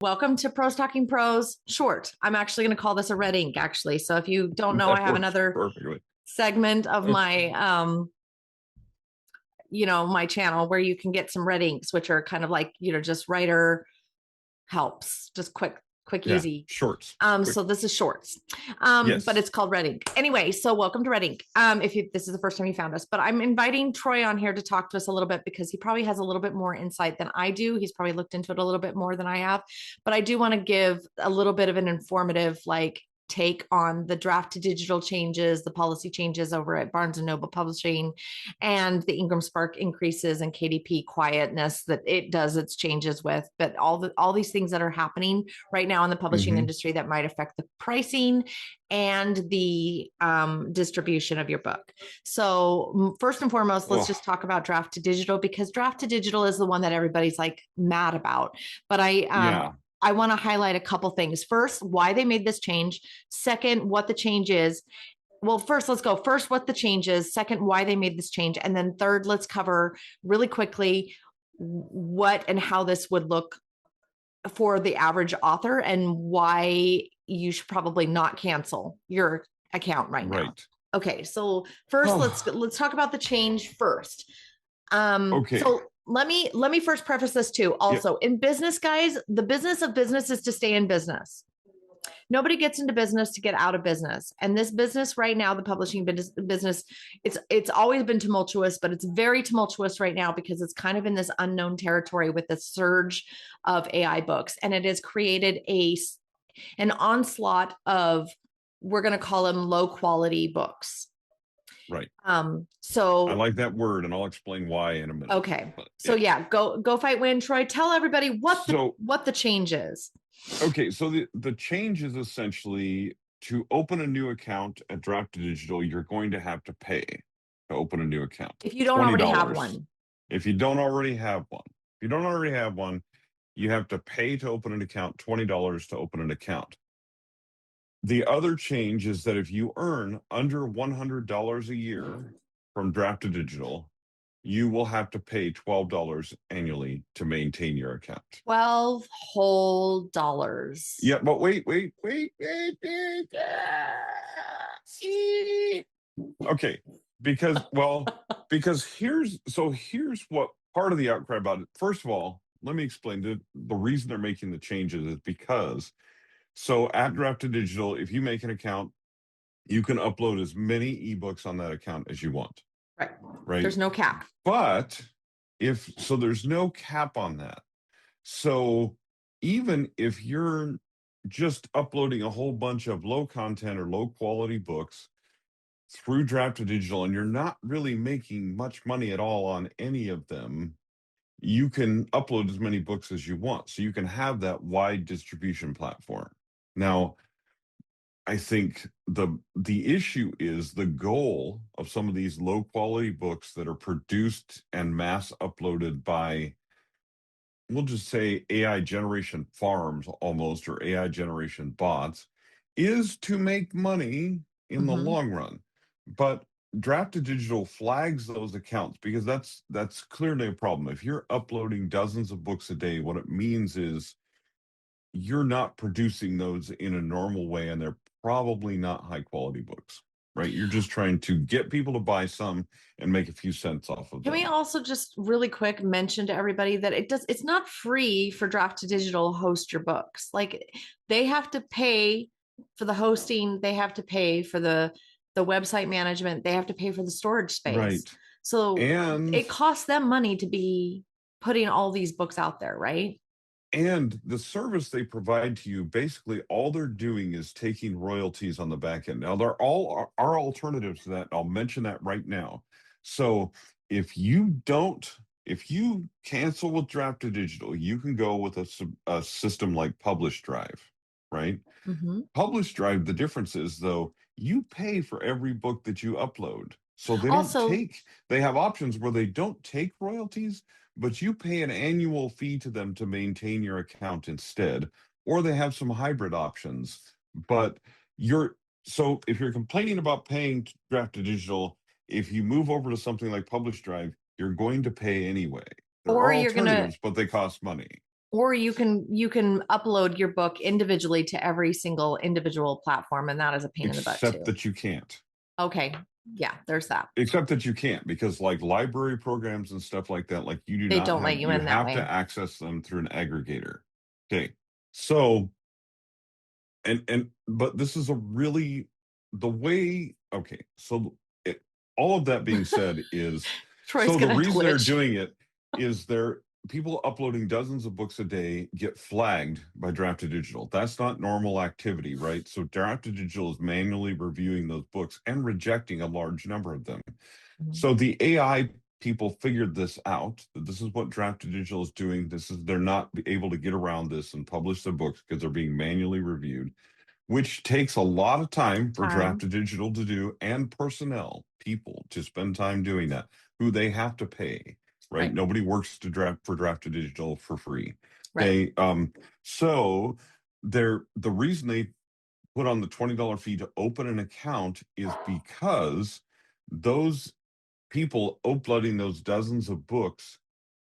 Welcome to Pros Talking Pros short. I'm actually going to call this a red ink, actually. So if you don't know, I That have works another perfectly. segment of my, my channel where you can get some red inks, which are kind of like, just writer helps, just quick, Yeah, easy. shorts. So this is shorts, but Yes. it's called red ink. Anyway, so welcome to red ink. This is the first time you found us, but I'm inviting Troy on here to talk to us a little bit because he probably has a little bit more insight than I do. He's probably looked into it a little bit more than I have, but I do want to give a little bit of an informative, take on the draft to digital changes, the policy changes over at Barnes and Noble Publishing, and the IngramSpark increases and KDP quietness that it does its changes with. But all these things that are happening right now in the publishing industry that might affect the pricing and the distribution of your book. So first and foremost, let's just talk about Draft to Digital, because Draft to Digital is the one that everybody's like mad about. But I want to highlight a couple things. First, why they made this change. Second, what the change is. Well, first, let's go. First, what the change is. Second, why they made this change. And then third, let's cover really quickly what and how this would look for the average author and why you should probably not cancel your account right now. Okay, so first, let's talk about the change first. Okay. So let me first preface this too. Also, in business, guys, the business of business is to stay in business. Nobody gets into business to get out of business. And this business right now, the publishing business, it's always been tumultuous, but it's very tumultuous right now because it's kind of in this unknown territory with the surge of AI books. And it has created an onslaught of, we're going to call them low quality books. Right. So I like that word, and I'll explain why in a minute. Okay. So go fight win, Troy. Tell everybody what the change is. Okay, so the change is essentially to open a new account at Draft2Digital, you're going to have to pay to open a new account. If you don't already have one. If you don't already have one, you have to pay to open an account, $20 to open an account. The other change is that if you earn under $100 a year from Draft2Digital, you will have to pay $12 annually to maintain your account. 12 whole dollars. Yeah, but wait. Okay, because here's what part of the outcry about it. First of all, let me explain the reason they're making the changes is because at Draft2Digital, if you make an account, you can upload as many ebooks on that account as you want. Right. There's no cap. But there's no cap on that. So even if you're just uploading a whole bunch of low content or low quality books through Draft2Digital and you're not really making much money at all on any of them, you can upload as many books as you want. So you can have that wide distribution platform. Now, I think the issue is the goal of some of these low quality books that are produced and mass uploaded by, we'll just say AI generation farms almost, or AI generation bots, is to make money in the long run. But Draft2Digital flags those accounts because that's clearly a problem. If you're uploading dozens of books a day, what it means is you're not producing those in a normal way, and they're probably not high quality books, right? You're just trying to get people to buy some and make a few cents off of them. Can we also just really quick mention to everybody that it's not free for Draft2Digital to host your books. Like, they have to pay for the hosting, they have to pay for the website management, they have to pay for the storage space. Right. So it costs them money to be putting all these books out there, right? And the service they provide to you, basically all they're doing is taking royalties on the back end. Now, there all are alternatives to that. I'll mention that right now. So if you cancel with Draft2Digital, you can go with a system like Publish Drive, right? Publish Drive, the difference is, though, you pay for every book that you upload. So they have options where they don't take royalties, but you pay an annual fee to them to maintain your account instead, or they have some hybrid options. But if you're complaining about paying Draft2Digital, if you move over to something like Publish Drive, you're going to pay anyway. There are alternatives, but they cost money. Or you can upload your book individually to every single individual platform, and that is a pain in the butt except too. that you can't. Okay. Yeah, there's that. Except that you can't, because like library programs and stuff like that, like you do They not don't let have, you you in that have to way. access them through an aggregator. Okay. So, but this is a really, the way, okay. So all of that being said is, Troy's so the gonna reason they're twitch. doing it is they're, people uploading dozens of books a day get flagged by Draft2Digital. That's not normal activity, right? So Draft2Digital is manually reviewing those books and rejecting a large number of them. Mhm. So the AI people figured this out. This is what Draft2Digital is doing. This is, they're not able to get around this and publish their books because they're being manually reviewed, which takes a lot of time for Time. Draft2Digital to do, and personnel, people to spend time doing that, who they have to pay, right? Right. Nobody works to Draft2Digital for free. Right. They so they're, the reason they put on the $20 fee to open an account is because those people uploading those dozens of books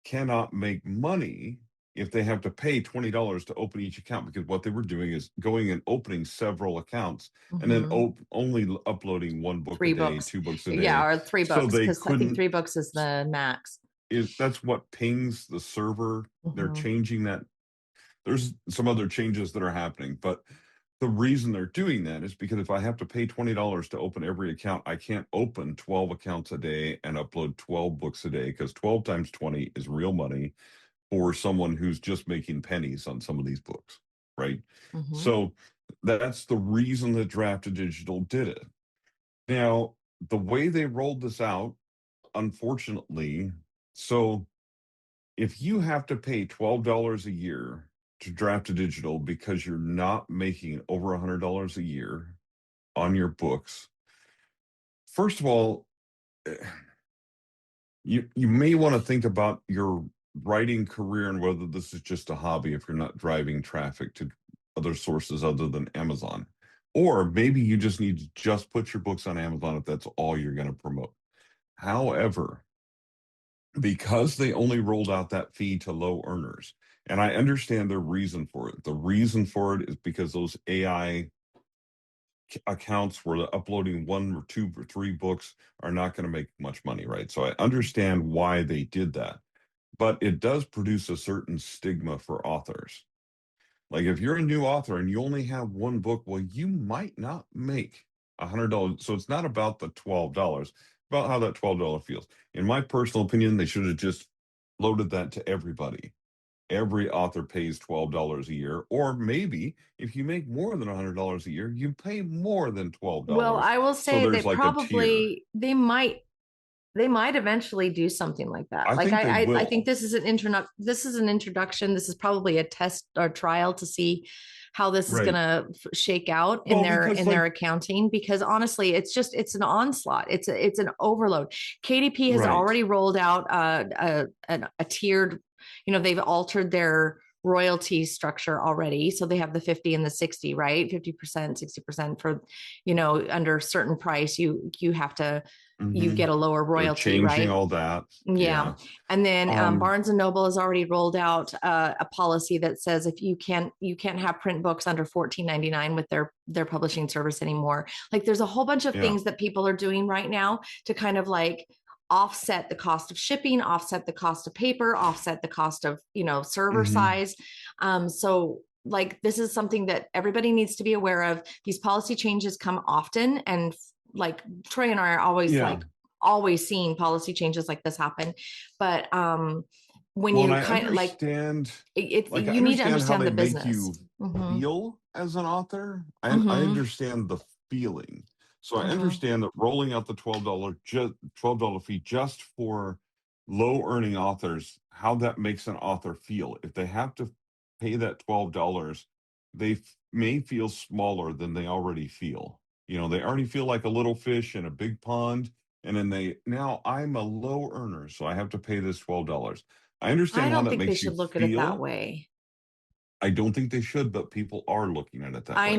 cannot make money if they have to pay $20 to open each account, because what they were doing is going and opening several accounts and then Mhm. only uploading one book a Three day, books. 2 books a Yeah, day. or three So books, they because I think couldn't, 3 books is the max. that's what pings the server. They're Mhm. changing that. There's some other changes that are happening, but the reason they're doing that is because if I have to pay $20 to open every account, I can't open 12 accounts a day and upload 12 books a day, because 12 times 20 is real money for someone who's just making pennies on some of these books, right? Mhm. So that's the reason that Draft2Digital did it. Now, the way they rolled this out, unfortunately, so if you have to pay $12 a year to Draft2Digital because you're not making over $100 a year on your books, first of all, you may want to think about your writing career and whether this is just a hobby if you're not driving traffic to other sources other than Amazon. Or maybe you just need to just put your books on Amazon if that's all you're going to promote. However, because they only rolled out that fee to low earners, and I understand their reason for it. The reason for it is because those AI accounts where they're uploading 1 or 2 or 3 books are not going to make much money, right? So I understand why they did that, but it does produce a certain stigma for authors. Like if you're a new author and you only have one book, well, you might not make $100. So it's not about the $12, about how that $12 feels. In my personal opinion, they should have just loaded that to everybody. Every author pays $12 a year, or maybe if you make more than $100 a year, you pay more than Well, $12. I will So say there's that like a tier. probably they might eventually do something like that. I Like think they I think will. this is an introduction. This is probably a test or trial to see how this is going Right. to shake out in Well, their because in their like, accounting, because honestly it's an onslaught. It's an overload. KDP has right. already rolled out a tiered, they've altered their royalty structure already. So they have the 50 and the 60, right? 50%, 60% for, under a certain price, you have to, you Hmm. get a lower They're royalty, changing right? all that. Yeah. Yeah. And then Um, Barnes and Noble has already rolled out a policy that says if you can't have print books under 14.99 with their publishing service anymore. Like there's a whole bunch of yeah. things that people are doing right now to kind of like offset the cost of shipping, offset the cost of paper, offset the cost of, server Hmm. size. So like this is something that everybody needs to be aware of. These policy changes come often, and like Troy and I are always Yeah. like always seeing policy changes like this happen. But when Well, and you I kind of like understand, like, I you need to understand how understand they the make business. you Mm-hmm. feel as an author. I Mm-hmm. understand the feeling. So I Mm-hmm. understand that rolling out the $12 fee just for low earning authors, how that makes an author feel. If they have to pay that $12, they may feel smaller than they already feel. They already feel like a little fish in a big pond. And then now I'm a low earner, so I have to pay this $12. I I understand how don't that think they makes you should look at it that feel. way. I don't think they should, but people are looking at it that way. I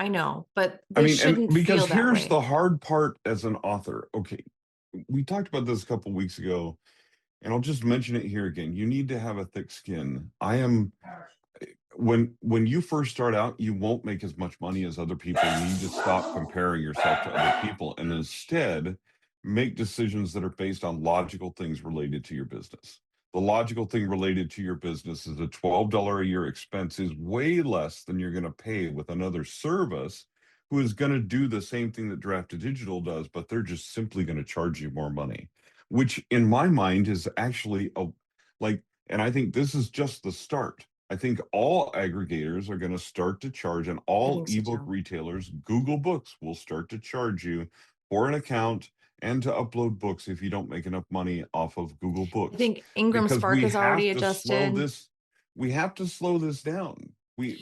know, but I they mean, and shouldn't because feel that here's way. the hard part as an author. Okay, we talked about this a couple weeks ago. and I'll just mention it here again. You need to have a thick skin. When you first start out, you won't make as much money as other people. You need to stop comparing yourself to other people and instead make decisions that are based on logical things related to your business. The logical thing related to your business is a $12 a year expense is way less than you're going to pay with another service who is going to do the same thing that Draft2Digital does, but they're just simply going to charge you more money, which in my mind is actually and I think this is just the start. I think all aggregators are going to start to charge, and I all think so ebook too. retailers, Google Books will start to charge you for an account and to upload books if you don't make enough money off of Google I Books. think Because IngramSpark we is already have to slow adjusted. this, we have to slow this down.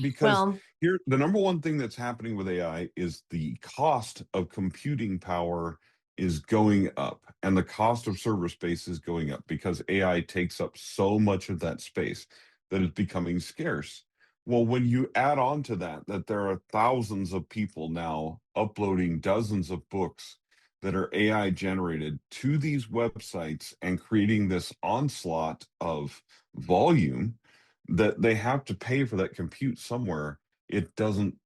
Because Well, here, the number one thing that's happening with AI is the cost of computing power is going up and the cost of server space is going up because AI takes up so much of that space that is becoming scarce. Well, when you add on to that, that there are thousands of people now uploading dozens of books that are AI generated to these websites and creating this onslaught of volume that they have to pay for that compute somewhere. It doesn't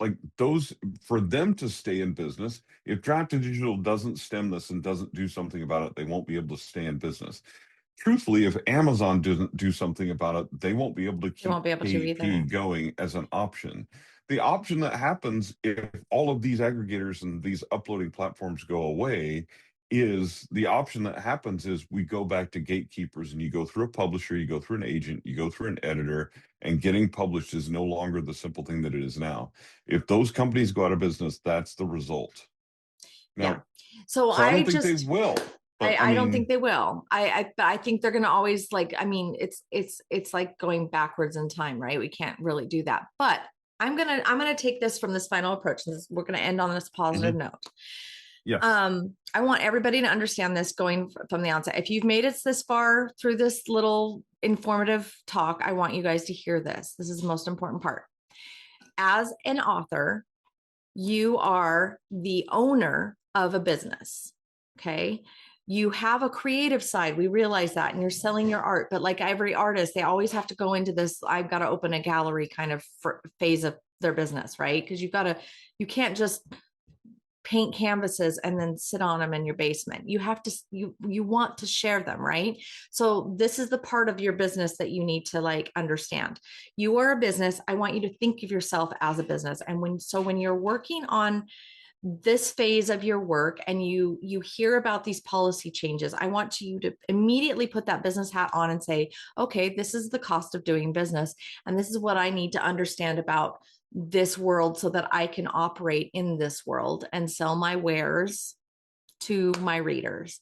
like those for them to stay in business. If Draft2Digital doesn't stem this and doesn't do something about it, they won't be able to stay in business. Truthfully, if Amazon doesn't do something about it, they won't be able to they keep won't be able to KP either. going as an option. The option that happens if all of these aggregators and these uploading platforms go away is the option that happens is we go back to gatekeepers and you go through a publisher, you go through an agent, you go through an editor, and getting published is no longer the simple thing that it is now. If those companies go out of business, that's the result. Yeah. Now, So so I I don't think they just will, but I I don't think mean, they will. But I think they're going to always like, I mean, it's like going backwards in time, right? We can't really do that. But I'm going to take this from this final approach. We're going to end on this positive mhm, note. yes. I want everybody to understand this going from the onset. If you've made it this far through this little informative talk, I want you guys to hear this. This is the most important part. As an author, you are the owner of a business. Okay. You have a creative side. We realize that, and you're selling your art. But like every artist, they always have to go into this I've got to open a gallery kind of phase of their business, right? Because you can't just paint canvases and then sit on them in your basement. You have to you want to share them, right? So this is the part of your business that you need to like understand. You are a business. I want you to think of yourself as a business. And when you're working on this phase of your work and you hear about these policy changes, I want you to immediately put that business hat on and say, okay, this is the cost of doing business and this is what I need to understand about this world so that I can operate in this world and sell my wares to my readers.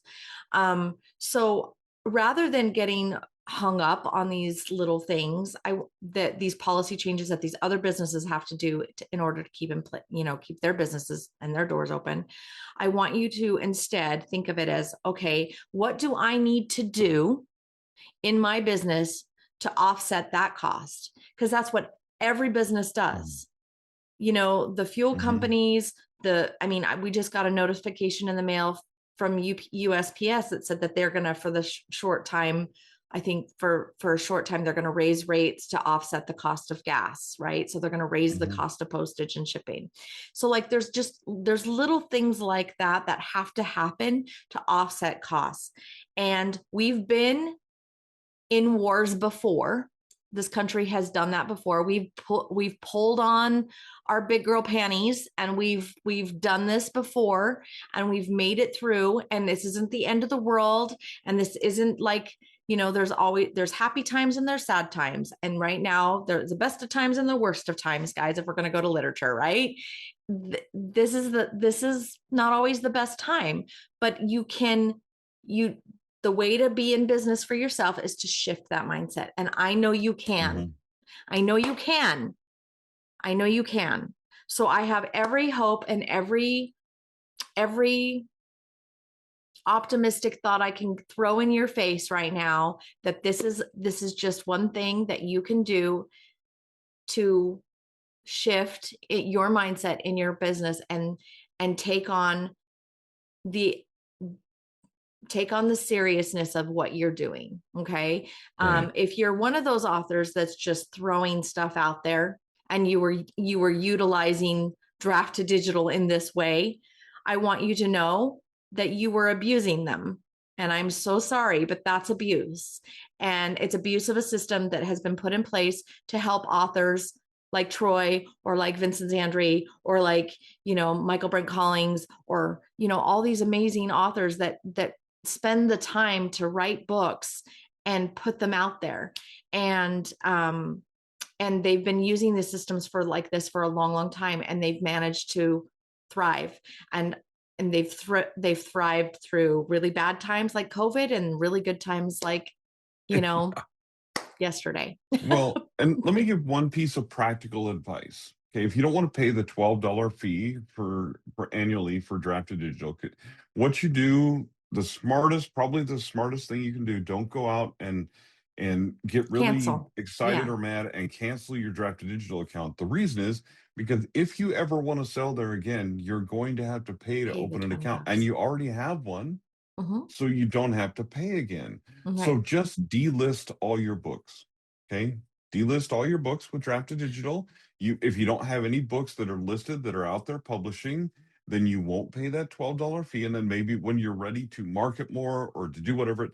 So rather than getting hung up on these little things that these policy changes that these other businesses have to do in order to keep their businesses and their doors open, I want you to instead think of it as, okay, what do I need to do in my business to offset that cost? Because that's what every business Mhm, does. The fuel mhm, companies, we just got a notification in the mail from USPS that said that they're going to, for the short time, I think for a short time, they're going to raise rates to offset the cost of gas, right? So they're going to raise the mhm, cost of postage and shipping. So like there's little things like that that have to happen to offset costs. And we've been in wars before. This country has done that before. We've pulled on our big girl panties, and we've done this before, and we've made it through. And this isn't the end of the world. And this isn't like, there's happy times and there's sad times. And right now there's the best of times and the worst of times, guys. If we're going to go to literature, right? This is not always the best time, but you the way to be in business for yourself is to shift that mindset. And I know you can. mhm. I know you can. I know you can. So I have every hope and every optimistic thought I can throw in your face right now that this is just one thing that you can do to shift your mindset in your business and take on the take on the seriousness of what you're doing. Okay. Right. If you're one of those authors that's just throwing stuff out there and you were utilizing Draft2Digital in this way, I want you to know that you were abusing them. And I'm so sorry, but that's abuse. And it's abuse of a system that has been put in place to help authors like Troy or like Vincent Zandri or like, Michael Brent Collins or, all these amazing authors that spend the time to write books and put them out there. And they've been using the systems for like this for a long, long time, and they've managed to thrive. And they've thrived through really bad times like COVID and really good times like, yesterday. Well, and let me give one piece of practical advice. Okay, if you don't want to pay the $12 fee for annually for Draft2Digital, what you do, probably the smartest thing you can do, don't go out and get really Cancel. excited Yeah. or mad and cancel your Draft2Digital account. The reason is because if you ever want to sell there again, you're going to have to pay to Pay the open an 20 account, and bucks. you already have one. Mm-hmm. So you don't have to pay again. So Right. just delist all your books. Okay. Delist all your books with Draft2Digital. If you don't have any books that are listed that are out there publishing, then you won't pay that $12 fee. And then maybe when you're ready to market more or to do whatever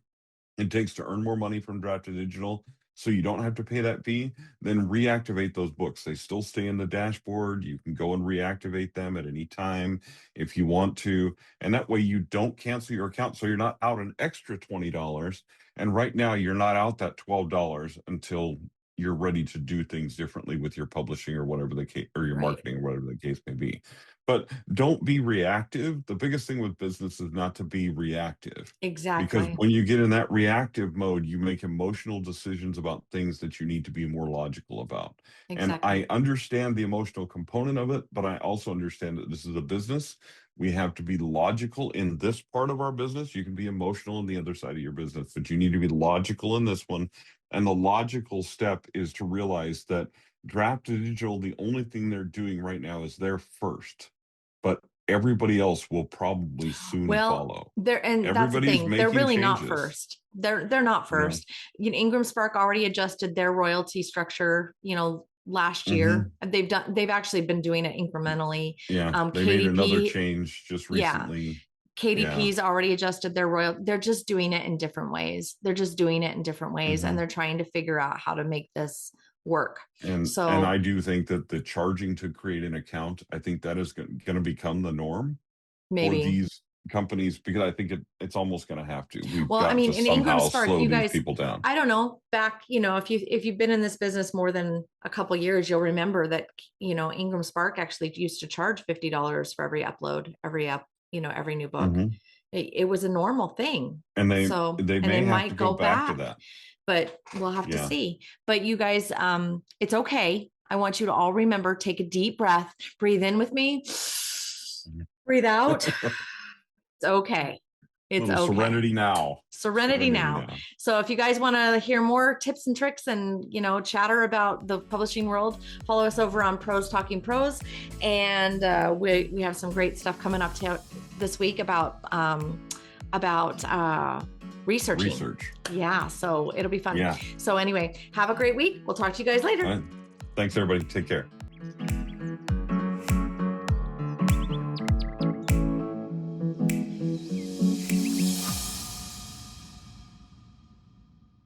it takes to earn more money from Draft2Digital, so you don't have to pay that fee, then reactivate those books. They still stay in the dashboard. You can go and reactivate them at any time if you want to. And that way you don't cancel your account. So you're not out an extra $20. And right now you're not out that $12 until you're ready to do things differently with your publishing or whatever the case, or your Right. marketing or whatever the case may be. But don't be reactive. The biggest thing with business is not to be reactive. Because Exactly. when you get in that reactive mode, you make emotional decisions about things that you need to be more logical about. And I Exactly. understand the emotional component of it, but I also understand that this is a business. We have to be logical in this part of our business. You can be emotional in the other side of your business, but you need to be logical in this one. And the logical step is to realize that Draft2Digital, the only thing they're doing right now is they're first, but everybody else will probably soon Well, follow. and that's the Everybody's thing. They're making really not changes. first. They're not Yeah. first. IngramSpark already adjusted their royalty structure, last year. Hmm. They've actually been doing it incrementally. Yeah. They made another KDP, change just yeah. recently. Yeah. KDP's already adjusted their they're just doing it in different ways. They're just doing it in different ways, and Hmm. they're trying to figure out how to make this work. And I So do think that the charging to create an account, I think that is going to become the norm for maybe. these companies, because I think it's almost going to have to. We've Well, I got mean, to in somehow IngramSpark, slow you these guys, people down. I don't know, back, if you've been in this business more than a couple years, you'll remember that, IngramSpark actually used to charge $50 for every upload, every new book. Hmm. It was a normal thing. And So, they and they may have to might go go back to back, that. but we'll have to Yeah. see. But you guys, it's okay. I want you to all remember, take a deep breath, breathe in with me, breathe out. It's okay. It's Little okay. serenity now. Serenity now. So if you guys want to hear more tips and tricks and, chatter about the publishing world, follow us over on Pros Talking Pros. And we have some great stuff coming up this week about researching. Research. Yeah. So it'll be fun. Yeah. So anyway, have a great week. We'll talk to you guys later. All right. Thanks, everybody. Take care.